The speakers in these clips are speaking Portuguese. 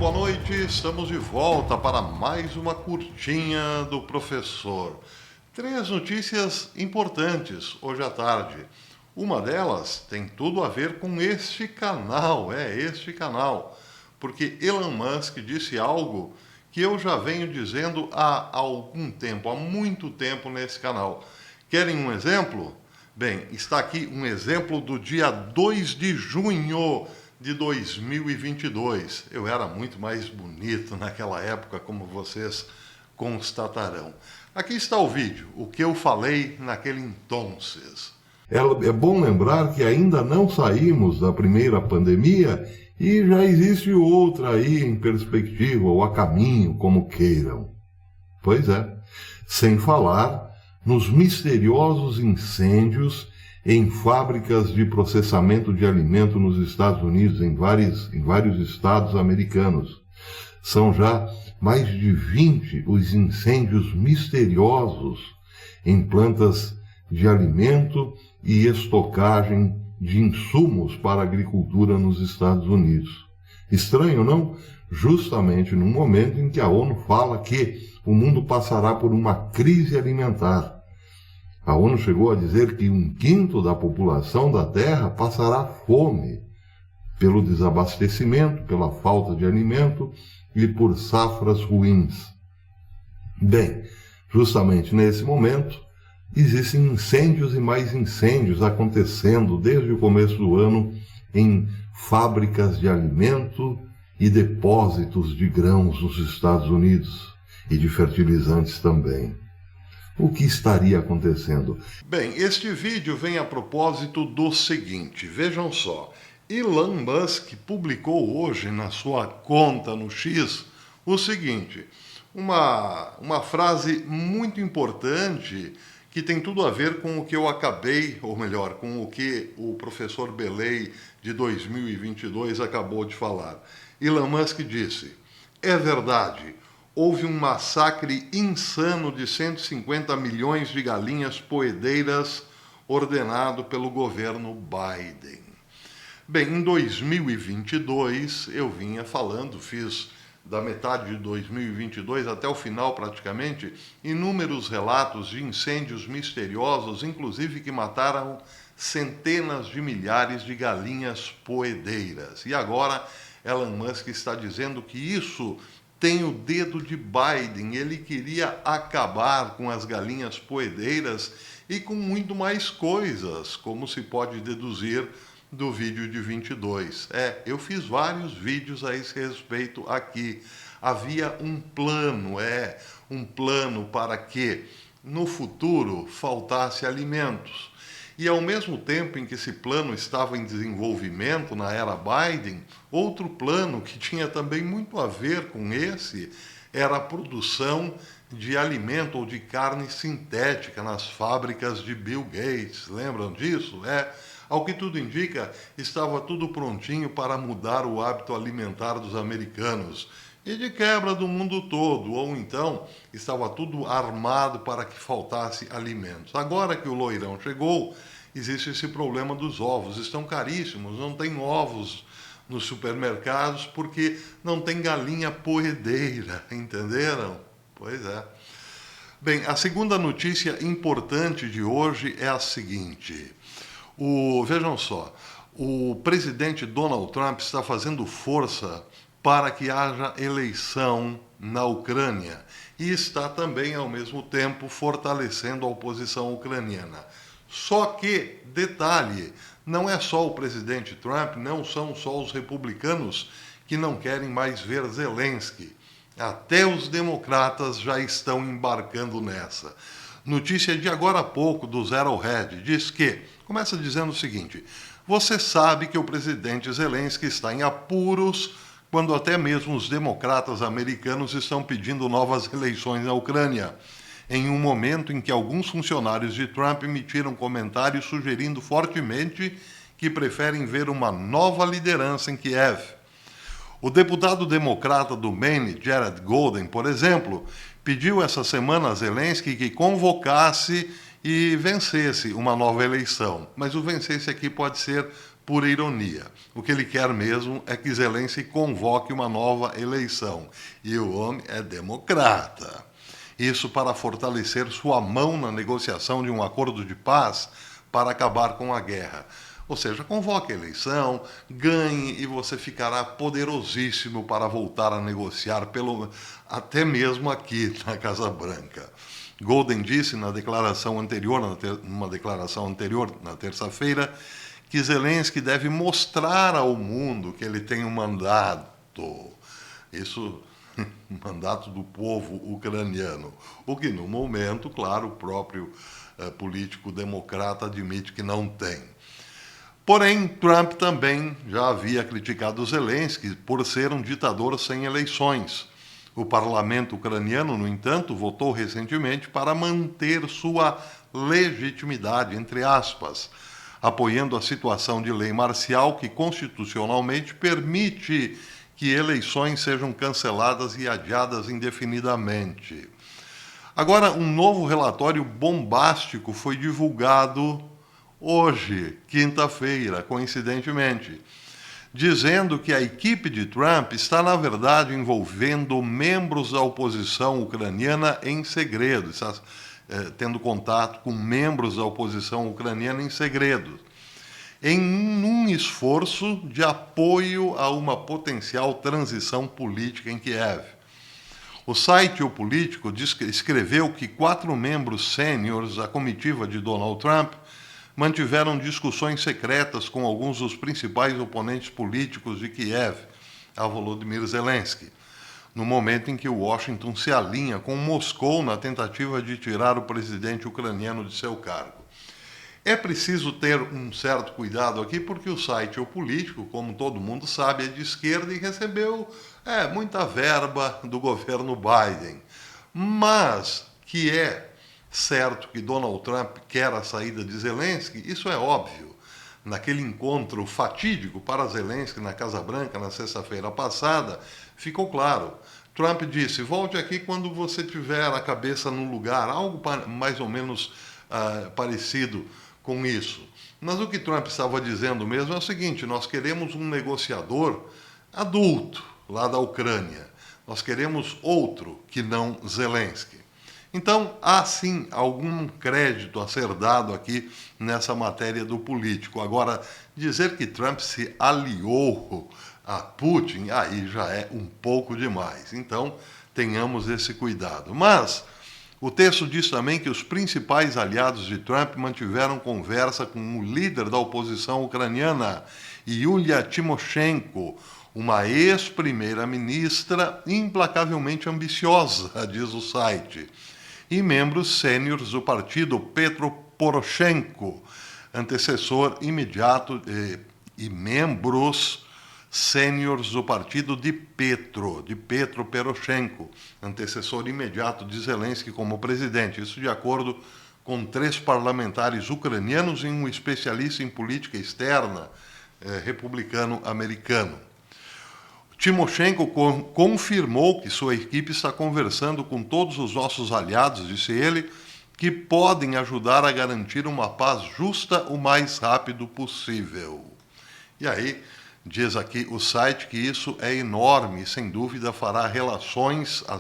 boa noite. Estamos de volta para mais uma curtinha do professor. 3 notícias importantes hoje à tarde. Uma delas tem tudo a ver com este canal, porque Elon Musk disse algo que eu já venho dizendo há algum tempo, há muito tempo nesse canal. Querem um exemplo? Bem, está aqui um exemplo do dia 2 de junho de 2022. Eu era muito mais bonito naquela época, como vocês constatarão. Aqui está o vídeo, o que eu falei naquele entonces. É bom lembrar que ainda não saímos da primeira pandemia e já existe outra aí em perspectiva ou a caminho, como queiram. Pois é, sem falar nos misteriosos incêndios em fábricas de processamento de alimento nos Estados Unidos, em vários estados americanos. São já mais de 20 os incêndios misteriosos em plantas de alimento e estocagem de insumos para a agricultura nos Estados Unidos. Estranho, não? Justamente no momento em que a ONU fala que o mundo passará por uma crise alimentar. A ONU chegou a dizer que 1/5 da população da Terra passará fome pelo desabastecimento, pela falta de alimento e por safras ruins. Bem, justamente nesse momento, existem incêndios e mais incêndios acontecendo desde o começo do ano em fábricas de alimento e depósitos de grãos nos Estados Unidos e de fertilizantes também. O que estaria acontecendo? Bem, este vídeo vem a propósito do seguinte, vejam só. Elon Musk publicou hoje na sua conta no X o seguinte, uma frase muito importante que tem tudo a ver com o que eu acabei, ou melhor, com o que o professor Belay de 2022 acabou de falar. Elon Musk disse, é verdade, houve um massacre insano de 150 milhões de galinhas poedeiras ordenado pelo governo Biden. Bem, em 2022 eu vinha falando, fiz da metade de 2022 até o final praticamente, inúmeros relatos de incêndios misteriosos, inclusive que mataram centenas de milhares de galinhas poedeiras. E agora Elon Musk está dizendo que isso tem o dedo de Biden, ele queria acabar com as galinhas poedeiras e com muito mais coisas, como se pode deduzir do vídeo de 22. Eu fiz vários vídeos a esse respeito aqui. Havia um plano para que no futuro faltasse alimentos. E ao mesmo tempo em que esse plano estava em desenvolvimento na era Biden, outro plano que tinha também muito a ver com esse era a produção de alimento ou de carne sintética nas fábricas de Bill Gates. Lembram disso? Ao que tudo indica, estava tudo prontinho para mudar o hábito alimentar dos americanos e de quebra do mundo todo, ou então estava tudo armado para que faltasse alimentos. Agora que o loirão chegou, existe esse problema dos ovos, estão caríssimos, não tem ovos nos supermercados porque não tem galinha poedeira, entenderam? Pois é. Bem, a segunda notícia importante de hoje é a seguinte. Vejam só, o presidente Donald Trump está fazendo força para que haja eleição na Ucrânia e está também, ao mesmo tempo, fortalecendo a oposição ucraniana. Só que, detalhe, não é só o presidente Trump, não são só os republicanos que não querem mais ver Zelensky. Até os democratas já estão embarcando nessa. Notícia de agora há pouco do Zero Hedge diz que, começa dizendo o seguinte, você sabe que o presidente Zelensky está em apuros quando até mesmo os democratas americanos estão pedindo novas eleições na Ucrânia, em um momento em que alguns funcionários de Trump emitiram comentários sugerindo fortemente que preferem ver uma nova liderança em Kiev. O deputado democrata do Maine, Jared Golden, por exemplo, pediu essa semana a Zelensky que convocasse e vencesse uma nova eleição. Mas o vencesse aqui pode ser pura ironia. O que ele quer mesmo é que Zelensky convoque uma nova eleição. E o homem é democrata. Isso para fortalecer sua mão na negociação de um acordo de paz para acabar com a guerra. Ou seja, convoque a eleição, ganhe e você ficará poderosíssimo para voltar a negociar, até mesmo aqui na Casa Branca. Golden disse numa declaração anterior, na terça-feira, que Zelensky deve mostrar ao mundo que ele tem um mandato. Isso, mandato do povo ucraniano. O que, no momento, claro, o próprio político democrata admite que não tem. Porém, Trump também já havia criticado Zelensky por ser um ditador sem eleições. O parlamento ucraniano, no entanto, votou recentemente para manter sua legitimidade, entre aspas, apoiando a situação de lei marcial que constitucionalmente permite que eleições sejam canceladas e adiadas indefinidamente. Agora, um novo relatório bombástico foi divulgado hoje, quinta-feira, coincidentemente, dizendo que a equipe de Trump está, na verdade, envolvendo membros da oposição ucraniana em segredo, está tendo contato com membros da oposição ucraniana em segredo, em um esforço de apoio a uma potencial transição política em Kiev. O site O Político escreveu que 4 membros sêniores da comitiva de Donald Trump mantiveram discussões secretas com alguns dos principais oponentes políticos de Kiev, a Volodymyr Zelensky, no momento em que Washington se alinha com Moscou na tentativa de tirar o presidente ucraniano de seu cargo. É preciso ter um certo cuidado aqui, porque o site O Político, como todo mundo sabe, é de esquerda e recebeu muita verba do governo Biden. Mas que é certo que Donald Trump quer a saída de Zelensky, isso é óbvio. Naquele encontro fatídico para Zelensky na Casa Branca, na sexta-feira passada, ficou claro. Trump disse, volte aqui quando você tiver a cabeça no lugar, algo mais ou menos parecido com isso. Mas o que Trump estava dizendo mesmo é o seguinte, nós queremos um negociador adulto lá da Ucrânia. Nós queremos outro que não Zelensky. Então, há sim algum crédito a ser dado aqui nessa matéria do político. Agora, dizer que Trump se aliou a Putin, aí já é um pouco demais. Então, tenhamos esse cuidado. Mas o texto diz também que os principais aliados de Trump mantiveram conversa com o líder da oposição ucraniana, Yulia Tymoshenko, uma ex-primeira-ministra implacavelmente ambiciosa, diz o site, e membros sêniores do partido Petro Poroshenko, antecessor imediato, e membros sêniores do partido de Petro Poroshenko, antecessor imediato de Zelensky como presidente. Isso de acordo com 3 parlamentares ucranianos e um especialista em política externa republicano-americano. Tymoshenko confirmou que sua equipe está conversando com todos os nossos aliados, disse ele, que podem ajudar a garantir uma paz justa o mais rápido possível. E aí, diz aqui o site que isso é enorme e, sem dúvida, fará as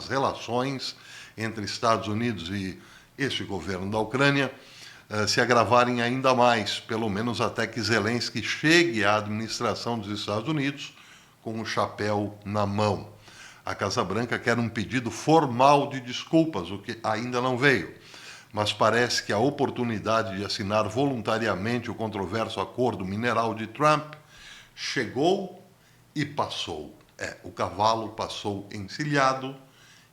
relações entre Estados Unidos e este governo da Ucrânia se agravarem ainda mais, pelo menos até que Zelensky chegue à administração dos Estados Unidos com o chapéu na mão. A Casa Branca quer um pedido formal de desculpas, o que ainda não veio. Mas parece que a oportunidade de assinar voluntariamente o controverso acordo mineral de Trump chegou e passou. O cavalo passou encilhado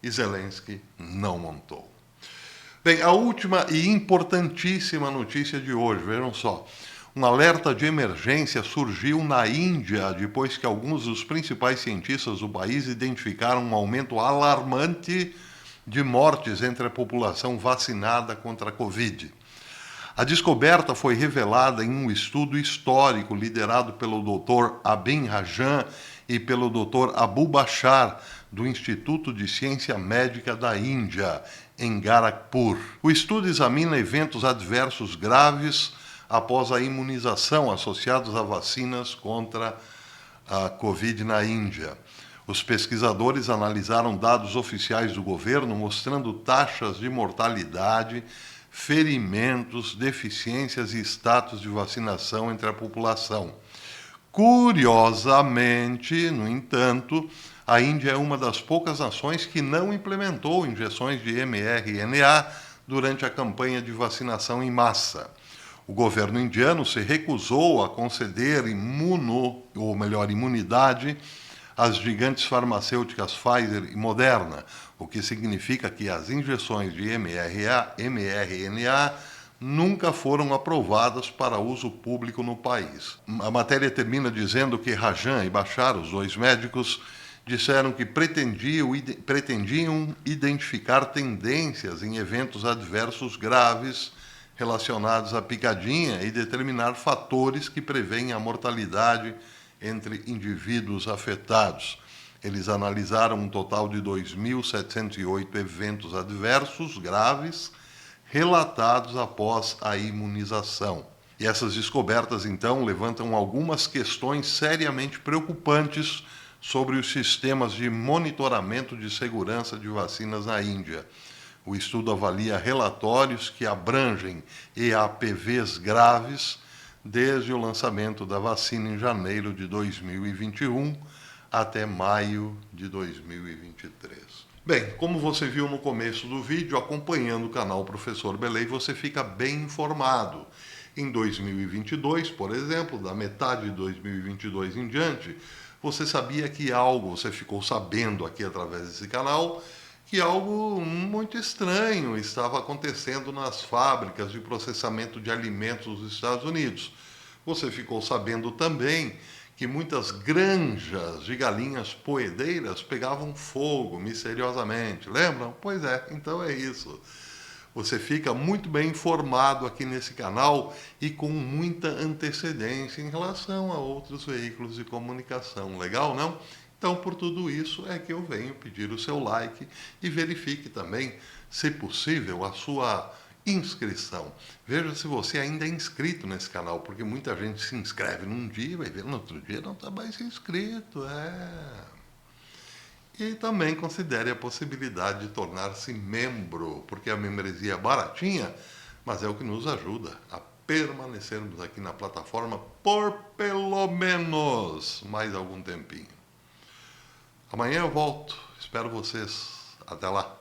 e Zelensky não montou. Bem, a última e importantíssima notícia de hoje, vejam só. Um alerta de emergência surgiu na Índia depois que alguns dos principais cientistas do país identificaram um aumento alarmante de mortes entre a população vacinada contra a Covid. A descoberta foi revelada em um estudo histórico liderado pelo Dr. Abhin Rajan e pelo Dr. Abu Bashar, do Instituto de Ciência Médica da Índia, em Gorakhpur. O estudo examina eventos adversos graves após a imunização associados a vacinas contra a Covid na Índia. Os pesquisadores analisaram dados oficiais do governo mostrando taxas de mortalidade, ferimentos, deficiências e status de vacinação entre a população. Curiosamente, no entanto, a Índia é uma das poucas nações que não implementou injeções de mRNA durante a campanha de vacinação em massa. O governo indiano se recusou a conceder imunidade às gigantes farmacêuticas Pfizer e Moderna, o que significa que as injeções de mRNA nunca foram aprovadas para uso público no país. A matéria termina dizendo que Rajan e Bashar, os dois médicos, disseram que pretendiam identificar tendências em eventos adversos graves relacionados à picadinha e determinar fatores que prevêem a mortalidade entre indivíduos afetados. Eles analisaram um total de 2.708 eventos adversos graves relatados após a imunização. E essas descobertas, então, levantam algumas questões seriamente preocupantes sobre os sistemas de monitoramento de segurança de vacinas na Índia. O estudo avalia relatórios que abrangem EAPVs graves desde o lançamento da vacina em janeiro de 2021 até maio de 2023. Bem, como você viu no começo do vídeo, acompanhando o canal Professor Belém, você fica bem informado. Em 2022, por exemplo, da metade de 2022 em diante, você sabia que você ficou sabendo aqui através desse canal, que algo muito estranho estava acontecendo nas fábricas de processamento de alimentos dos Estados Unidos. Você ficou sabendo também que muitas granjas de galinhas poedeiras pegavam fogo misteriosamente. Lembram? Pois é, então é isso. Você fica muito bem informado aqui nesse canal e com muita antecedência em relação a outros veículos de comunicação. Legal, não? Então, por tudo isso é que eu venho pedir o seu like e verifique também, se possível, a sua inscrição. Veja se você ainda é inscrito nesse canal, porque muita gente se inscreve num dia e vai ver no outro dia não está mais inscrito. E também considere a possibilidade de tornar-se membro, porque a membresia é baratinha, mas é o que nos ajuda a permanecermos aqui na plataforma por pelo menos mais algum tempinho. Amanhã eu volto. Espero vocês. Até lá.